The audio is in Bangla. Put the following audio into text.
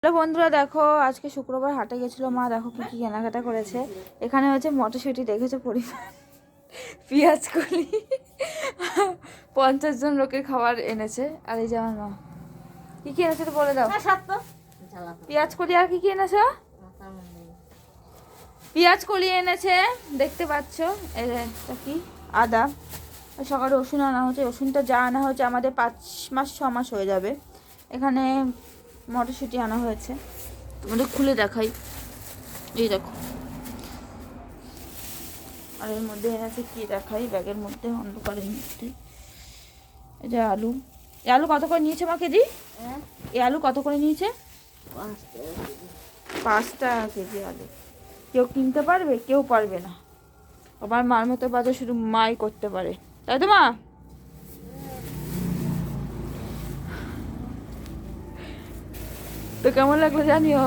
হ্যালো বন্ধুরা, দেখো আজকে শুক্রবার হাটে গেছিলো মা। দেখো কি কি কেনাকাটা করেছে। এখানে হচ্ছে মটরশুঁটি, দেখেছো পরিমাণ, পেঁয়াজ কলি, 50 জন লোকের খাবার এনেছে। আর এই যে আমার মা কি কি এনেছে তো বলে দাও। পেঁয়াজ কলি আর কি কি এনেছো? পেঁয়াজ কলি এনেছে, দেখতে পাচ্ছ। এটা কি? আদা। সকালে রসুন আনা হচ্ছে। রসুনটা যা আনা হয়েছে আমাদের 5 মাস 6 মাস হয়ে যাবে। এখানে মটরশুঁটি আনা হয়েছে, তোমাদের খুলে দেখাই। এই দেখো। আর এর মধ্যে আছে কি দেখাই, ব্যাগের মধ্যে, অন্ধকারের মধ্যে। এই যে আলু। এই আলু কত করে নিয়েছে মা কেজি? এই আলু কত করে নিয়েছে? 5 টাকা কেজি আলু। কেউ কিনতে পারবে? কেউ পারবে না। আমার মার মতো বাজার শুধু মাই করতে পারে, তাই তো মা? তো কেমন লাগলো জানিও।